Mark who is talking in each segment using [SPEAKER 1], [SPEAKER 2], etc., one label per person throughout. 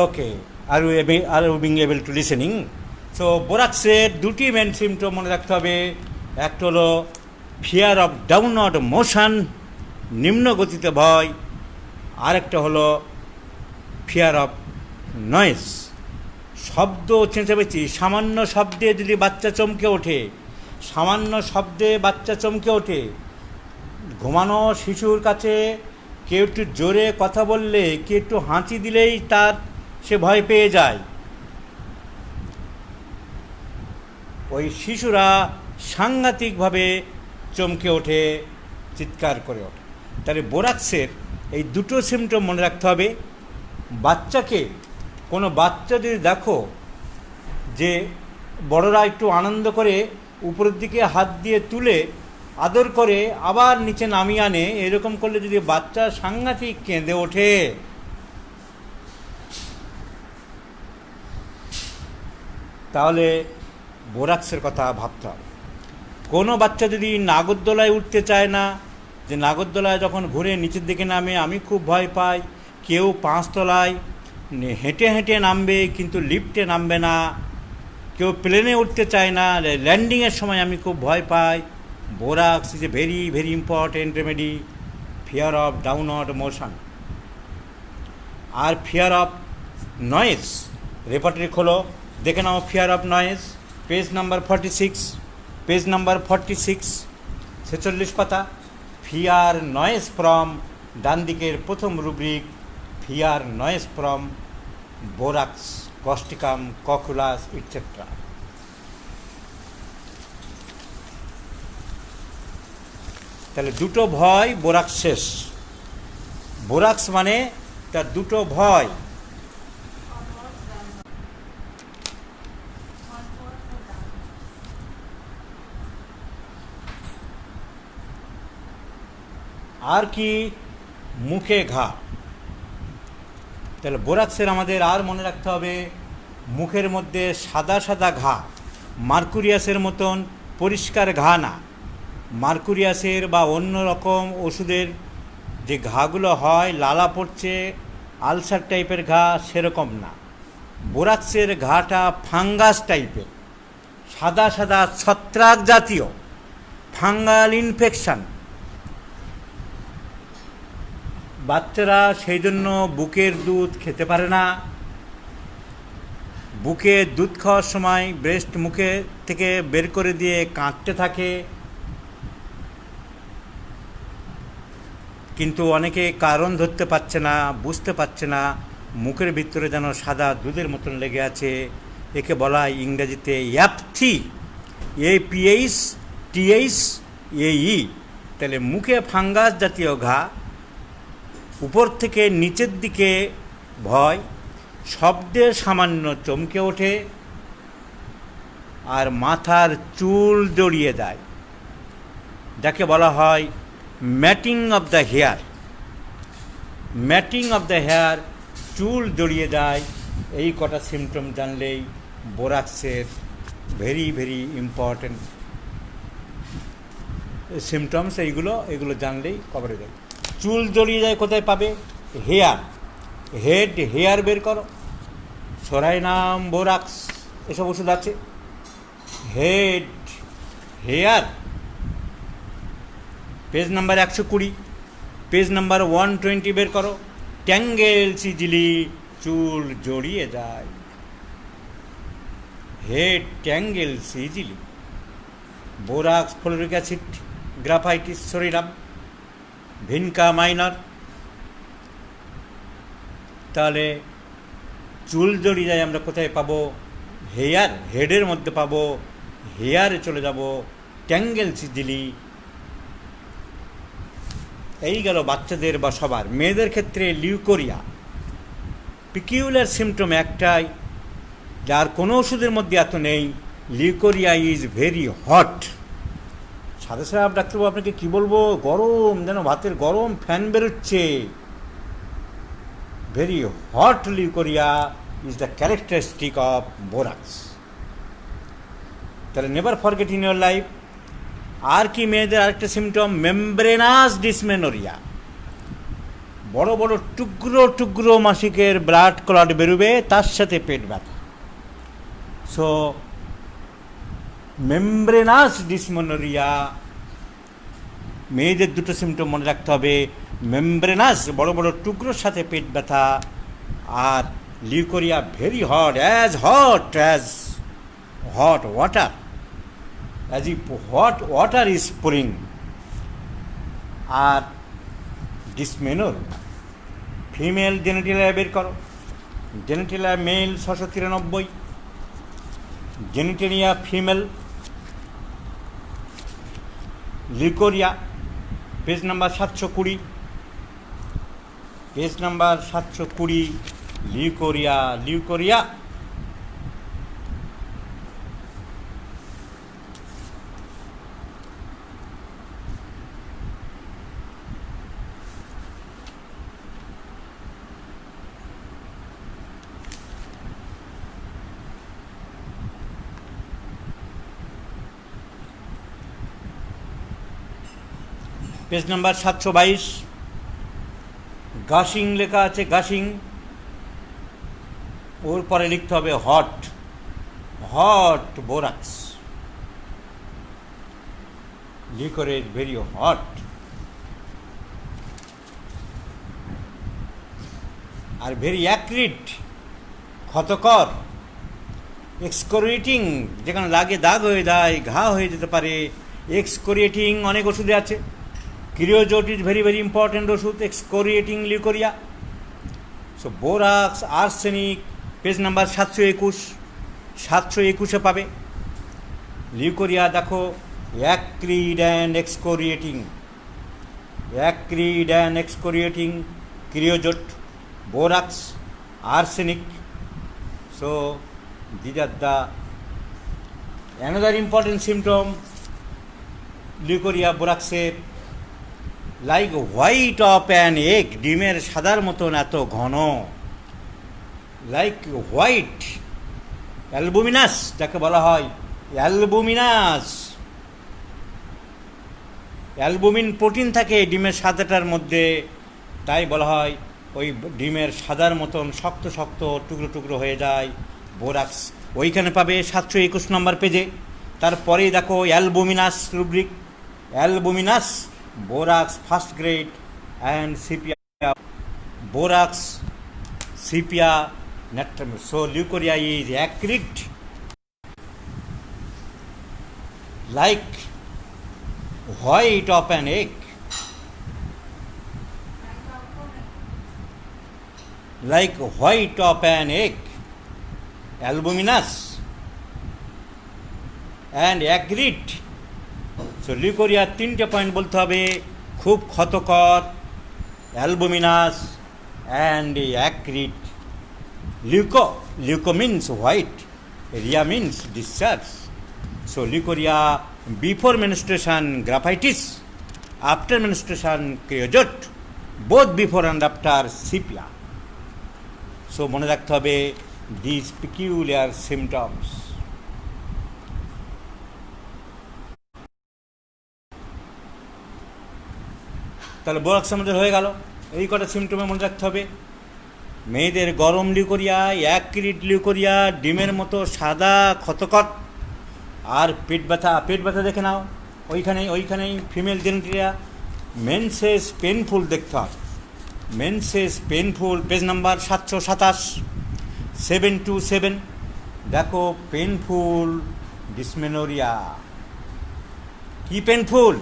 [SPEAKER 1] Okay, are you being able to listening? So বোরাক্সের দুটি main symptom মনে রাখতে হবে। একটা হলো ফিয়ার অফ ডাউনওয়ার্ড মোশন, নিম্ন গতিতে ভয়। আরেকটা হলো ফিয়ার অফ নয়েজ, শব্দ চেঁচামেচি। সামান্য শব্দে যদি বাচ্চা চমকে ওঠে, সামান্য শব্দে বাচ্চা চমকে ওঠে। ঘুমানো শিশুর কাছে কেউ একটু জোরে কথা বললে, কেউ একটু হাঁচি দিলেই সে ভয় পেয়ে যায়। ওই শিশুরা সাংঘাতিকভাবে চমকে ওঠে, চিৎকার করে ওঠে। তাহলে বোরাক্সের এই দুটো সিমটম মনে রাখতে হবে। বাচ্চাকে, কোনো বাচ্চা যদি দেখো যে বড়রা একটু আনন্দ করে উপরের দিকে হাত দিয়ে তুলে আদর করে আবার নিচে নামিয়ে আনে, এরকম করলে যদি বাচ্চা সাংঘাতিক কেঁদে ওঠে, তাহলে বোরাক্সের কথা ভাবতে হবে। কোনো বাচ্চা যদি নাগরদোলায় উঠতে চায় না, যে নাগরদোলায় যখন ঘুরে নিচের দিকে নামে আমি খুব ভয় পাই, কেউ 5 তলায় হেঁটে হেঁটে নামবে কিন্তু লিফটে নামবে না, কেউ প্লেনে উঠতে চায় না, ল্যান্ডিংয়ের সময় আমি খুব ভয় পাই, borax is a very very important remedy. Fear of downward motion. আর ফিয়ার অফ নয়েজ, রেপার্টরি খোলো, দেখে নাও fear of noise, page number 46, page number 46, 46 পাতা। ফিয়ার নয়েজ ফ্রম, ডান দিকের প্রথম rubric, fear noise from borax, causticum, cocculus etcetera. তাহলে দুটো ভয়, বোরাক্স শেষ। বোরাক্স মানে তার দুটো ভয়। আর কি, মুখে ঘা। তাহলে বোরাক্সের আমাদের আর মনে রাখতে হবে, মুখের মধ্যে সাদা সাদা ঘা, মার্কুরিয়াসের মতন পরিষ্কার ঘা না। মার্কুরিয়াসের বা অন্য রকম ওষুধের যে ঘাগুলো হয়, লালা পড়ছে, আলসার টাইপের ঘা, সেরকম না। বোরাক্সের ঘাটা ফাঙ্গাস টাইপের, সাদা সাদা ছত্রাক জাতীয় ফাঙ্গাল ইনফেকশান। বাচ্চারা সেই জন্য বুকের দুধ খেতে পারে না। বুকে দুধ খাওয়ার সময় ব্রেস্ট মুখে থেকে বের করে দিয়ে কাঁদতে থাকে। কিন্তু অনেকে কারণ ধরতে পারছে না, বুঝতে পারছে না, মুখের ভিতরে যেন সাদা দুধের মতন লেগে আছে। একে বলা হয় ইংরেজিতে অ্যাপথি, APHTHAE। তাহলে মুখে ফাঙ্গাস জাতীয় ঘা, উপর থেকে নিচের দিকে ভয়, শব্দে সামান্য চমকে ওঠে, আর মাথার চুল জড়িয়ে যায়, যাকে বলা হয় matting of the hair. Matting of the hair, চুল জড়িয়ে যায়। এই কটা সিমটম জানলেই বোরাক্সের ভেরি ভেরি ইম্পর্টেন্ট সিমটমস। এইগুলো জানলেই কভার হয়ে যাবে। চুল জড়িয়ে যায় কোথায় পাবে? হেয়ার, হেয়ার বের করো, সরাইনাম, বোরাক্স, এসব ওষুধ আছে। Hair, page number 120, page number 120 বের করো। ট্যাঙ্গেলস ইজিলি, চুল জড়িয়ে যায়। Head tangles easily. Borax, fluoric acid, graphites, psorinum, vinca minor. তাহলে চুল জড়িয়ে যায় আমরা কোথায় পাবো? হেয়ার, হেডের মধ্যে পাবো, হেয়ারে চলে যাব, ট্যাঙ্গেলস ইজিলি। এই গেল বাচ্চাদের বা সবার। মেয়েদের ক্ষেত্রে লিউকোরিয়া, পিকিউলার সিমটম একটাই, যার কোনো ওষুধের মধ্যে এত নেই। Leucorrhoea is very hot. সাথে সাহেব, ডাক্তারবাবু আপনাকে কী বলবো, গরম, যেন ভাতের গরম ফ্যান বেরোচ্ছে। Very hot leucorrhoea is the characteristic of borax. তাহলে never forget in your life. আর কি মেয়েদের আরেকটা সিমটম, মেমব্রেনাস ডিসমেনোরিয়া। বড় বড় টুকরো টুকরো মাসিকের ব্লাড ক্লট বেরোবে, তার সাথে পেট ব্যথা। সো মেমব্রেনাস ডিসমেনোরিয়া, মেয়েদের দুটো সিমটম মনে রাখতে হবে, মেমব্রেনাস বড় বড় টুকরোর সাথে পেট ব্যথা, আর leucorrhoea very hot as hot water, as if hot water is pouring. আর ডিসমেনোর ফিমেল জেনেটিলিয়া বের করো, genitalia male 693, genitalia female. Leucorrhoea page number 720, page number 720, leucorrhoea. Page number 722, gushing লেখা আছে, গাশিং, ওর পরে লিখতে হবে hot borax. Leucorrhoea very hot. আর ভেরি অ্যাক্রিড, ক্ষতকর, এক্সকোরিয়েটিং, যেখানে লাগে দাগ হয়ে যায়, ঘা হয়ে যেতে পারে, এক্সকোরিয়েটিং অনেক ওষুধে আছে। Creosote is very very important ওষুধ, excoriating leucorrhoea. So borax, arsenic, page number 721 পাবে। লিউকোরিয়া দেখো, acrid and excoriating, creosote, borax, arsenic. So these are the another important symptom leucorrhoea বোরাক্সের, like white of an egg, ডিমের সাদার মতন এত ঘন, like white, albuminous যাকে বলা হয়, অ্যালবুমিন প্রোটিন থাকে ডিমের সাদাটার মধ্যে, তাই বলা হয় ওই ডিমের সাদার মতন শক্ত শক্ত টুকরো টুকরো হয়ে যায় বোরাক্স। ওইখানে পাবে 721 নম্বর পেজে। তারপরেই দেখো albuminous rubric, albuminous, borax first grade and sepia, borax, sepia, natrum mur. So leucorrhoea is acrid like white of an egg, like white of an egg, albuminous and acrid. So leucorrhoea 3টে point বলতে হবে, খুব ক্ষতকর, albuminous and acrid. Leuco means white, ria means discharge. So leucorrhoea before menstruation graphitis, after menstruation criozot, both before and after sepia. So মনে রাখতে হবে this peculiar symptoms. তাহলে borax আমাদের হয়ে গেল, এই কটা সিমটমে মনে রাখতে হবে। মেয়েদের গরম লিউকোরিয়া, অ্যাক্রিড লিউকোরিয়া, ডিমের মতো সাদা ক্ষতকর, আর পেট ব্যথা দেখে নাও, ওইখানেই ফিমেল জেনেটিলিয়া। মেন্সেস পেনফুল দেখতে হবে, মেন্সেস পেনফুল, পেজ নাম্বার 727, 727 দেখো, পেনফুল ডিসমেনোরিয়া। কি পেনফুল?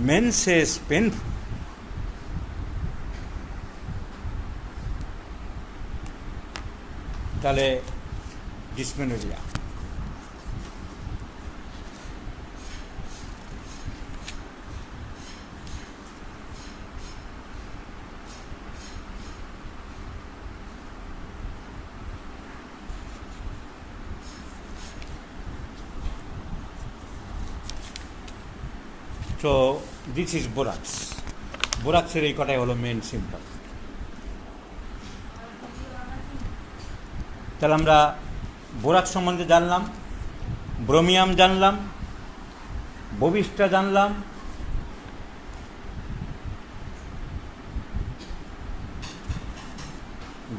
[SPEAKER 1] Menses painful. তাহলে dysmenorrhoea. So this is borax. বোরাক্সের এই কটাই হলো মেন সিম্পটম। তাহলে আমরা বোরাক্স সম্বন্ধে জানলাম, ব্রোমিয়াম জানলাম, বোভিস্টা জানলাম,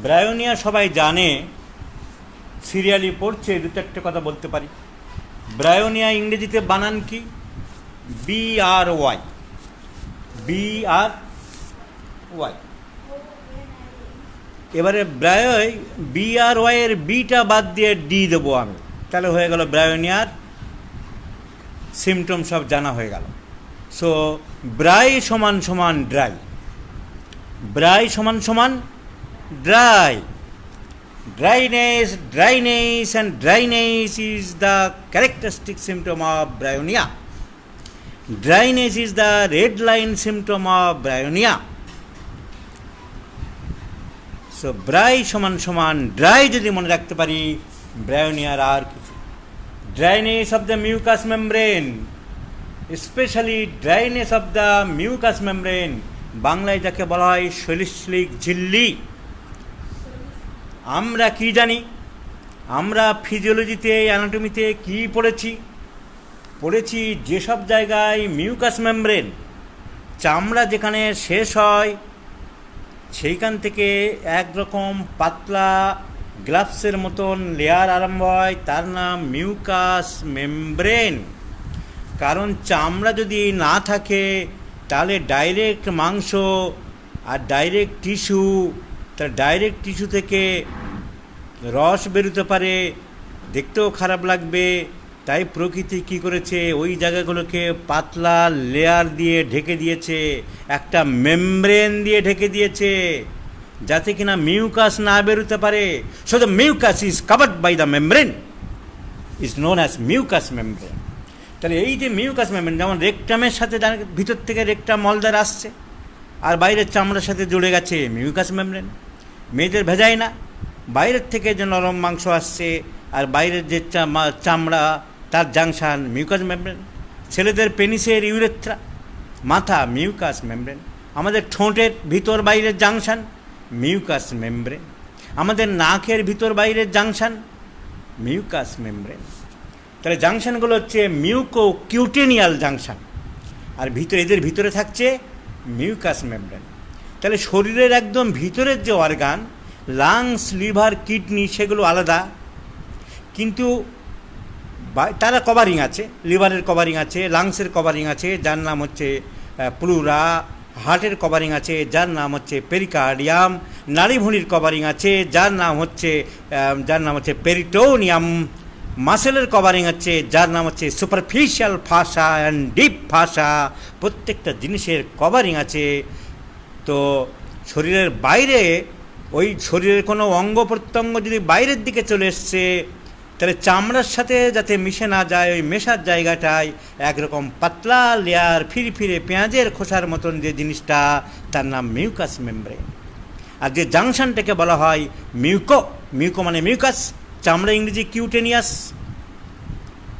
[SPEAKER 1] ব্রায়োনিয়া সবাই জানে, সিরিয়ালি পড়ছে, দু চারটে কথা বলতে পারি। ব্রায়োনিয়া ইংরেজিতে বানান কি? BRY, BRY। এবারে BRY এর বিটা বাদ দিয়ে ডি দেবো আমি, তাহলে হয়ে গেল ব্রায়োনিয়ার সিমটম সব জানা হয়ে গেল। সো ব্রাই সমান সমান ড্রাই, ব্রাই সমান সমান dry. Dryness, dryness and dryness is the characteristic symptom of bryonia. Dryness is the red line symptom of bryonia. So dry সমান সমান dry যদি মনে রাখতে পারি, bryonia আর কিছু। Dryness of the mucous membrane, especially dryness of the mucous membrane, বাংলায় যাকে বলা হয় সলিসলিক ঝিল্লি। আমরা কি জানি? আমরা ফিজিওলজিতে, অ্যানাটমিতে কি পড়েছি যেসব জায়গায় মিউকাস মেমব্রেন, চামড়া যেখানে শেষ হয় সেইখান থেকে একরকম পাতলা গ্লাভসের মতন লেয়ার আরম্ভ হয়, তার নাম মিউকাস মেমব্রেন। কারণ চামড়া যদি না থাকে তাহলে ডাইরেক্ট মাংস আর ডাইরেক্ট টিস্যু, তার ডাইরেক্ট টিস্যু থেকে রস বেরোতে পারে, দেখতেও খারাপ লাগবে। তাই প্রকৃতি কি করেছে, ওই জায়গাগুলোকে পাতলা লেয়ার দিয়ে ঢেকে দিয়েছে, একটা মেমব্রেন দিয়ে ঢেকে দিয়েছে, যাতে কিনা মিউকাস না বেরোতে পারে। So the mucus is covered by the membrane, is known as mucus membrane. তাহলে এই যে মিউকাস মেমব্রেন, যেমন রেকটামের সাথে ভিতর থেকে রেকটাম মলদার আসছে আর বাইরের চামড়ার সাথে জুড়ে গেছে মিউকাস মেমব্রেন। মেয়েদের ভেজায় না, বাইরের থেকে যে নরম মাংস আসছে আর বাইরের যে চামড়া, তার জাংশন মিউকাস মেমব্রেন। ছেলেদের পেনিসের ইউরেথ্রা, মাথা মিউকাস মেমব্রেন। আমাদের ঠোঁটের ভিতর বাইরের জাংশন মিউকাস মেমব্রেন। আমাদের নাকের ভিতর বাইরের জাংশন মিউকাস মেমব্রেন। তাহলে জাংশনগুলো হচ্ছে মিউকো কিউটেনিয়াল জাংশন, আর এদের ভিতরে থাকছে মিউকাস মেমব্রেন। তাহলে শরীরের একদম ভিতরের যে অর্গান, লাংস, লিভার, কিডনি, সেগুলো আলাদা, কিন্তু তারা কভারিং আছে। লিভারের কভারিং আছে, লাংসের কভারিং আছে, যার নাম হচ্ছে প্লুরা। হার্টের কভারিং আছে, যার নাম হচ্ছে পেরিকার্ডিয়াম। নাড়িভুঁড়ির কভারিং আছে, যার নাম হচ্ছে পেরিটোনিয়াম। মাসেলের কভারিং আছে, যার নাম হচ্ছে সুপারফিশিয়াল ফাসা অ্যান্ড ডিপ ফাসা। প্রত্যেকটা জিনিসের কভারিং আছে। তো শরীরের বাইরে, ওই শরীরের কোনো অঙ্গ প্রত্যঙ্গ যদি বাইরের দিকে চলে এসছে, তাহলে চামড়ার সাথে যাতে মিশে না যায়, ওই মেশার জায়গাটায় একরকম পাতলা লেয়ার, ফিরে পেঁয়াজের খোসার মতন যে জিনিসটা, তার নাম মিউকাস মেমব্রেন। আর যে জাংশনটাকে বলা হয় মিউকো মানে মিউকাস, চামড়া ইংরেজি কিউটেনিয়াস,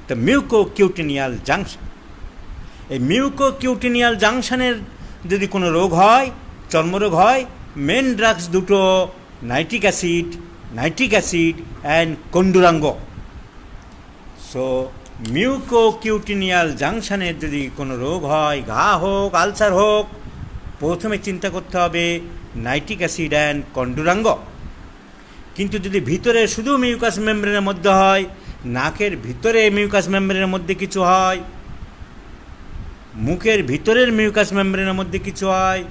[SPEAKER 1] তো মিউকো কিউটেনিয়াল জাংশন। এই মিউকো কিউটেনিয়াল জাংশনের যদি কোনো রোগ হয়, চর্মরোগ হয়, মেন ড্রাগস দুটো nitric acid and কন্ডুরাঙ্গ। So muco কিউটেনিয়াল জাংশনের যদি কোনো রোগ হয়, ঘা হোক, আলসার হোক, প্রথমে চিন্তা করতে হবে নাইট্রিক অ্যাসিড অ্যান্ড কন্ডুরাঙ্গ। কিন্তু যদি ভিতরে শুধু মিউকাস মেমব্রেনের মধ্যে হয়, নাকের ভিতরে মিউকাস মেমব্রেনের মধ্যে কিছু হয়, মুখের ভিতরের মিউকাস মেমব্রেনের মধ্যে কিছু হয়,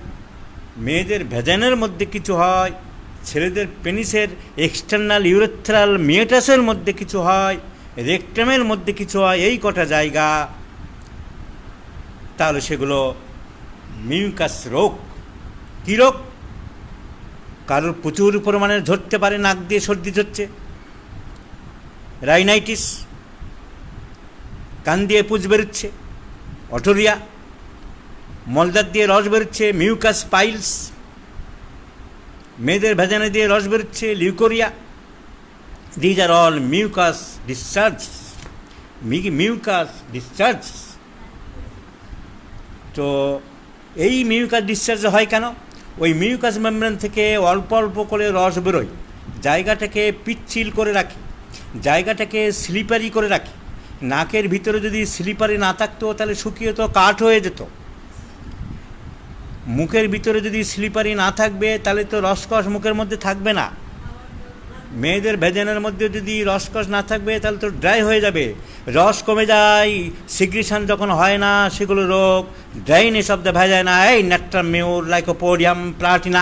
[SPEAKER 1] মেয়েদের ভেজানের মধ্যে কিছু হয়, ছেলেদের পেনিসের এক্সটার্নাল ইউরেথ্রাল মিয়েটাসের মধ্যে কিছু হয়, রেকটামের মধ্যে কিছু হয়, এই কটা জায়গা, তাহলে সেগুলো মিউকাস রোগ। কী রোগ? কারোর প্রচুর পরিমাণে ঝরতে পারে, নাক দিয়ে সর্দি ঝরছে, রাইনাইটিস, কান দিয়ে পুজ বেরোচ্ছে, অটোরিয়া, মলদার দিয়ে রস বেরোচ্ছে, মিউকাস পাইলস, মেয়েদের ভেজানে দিয়ে রস বেরোচ্ছে, leucorrhoea. These are all mucus discharge. তো এই মিউকাস ডিসচার্জ হয় কেন? ওই মিউকাস মেমব্রেন থেকে অল্প অল্প করে রস বেরোয়, জায়গাটাকে পিচ্ছিল করে রাখে, জায়গাটাকে স্লিপারি করে রাখে। নাকের ভিতরে যদি স্লিপারি না থাকতো, তাহলে শুকিয়ে তো কাঠ হয়ে যেত। মুখের ভিতরে যদি স্লিপারি না থাকবে তাহলে তো রসকস মুখের মধ্যে থাকবে না। মেয়েদের ভেজানের মধ্যে যদি রসকস না থাকবে তাহলে তো ড্রাই হয়ে যাবে, রস কমে যায়, সিক্রেশন যখন হয় না সেগুলো রোগ, ড্রাইনেস অফ দ্য ভেজাইনা, এই নেকটার মিউর লাইকোপোডিয়াম প্লাটিনা।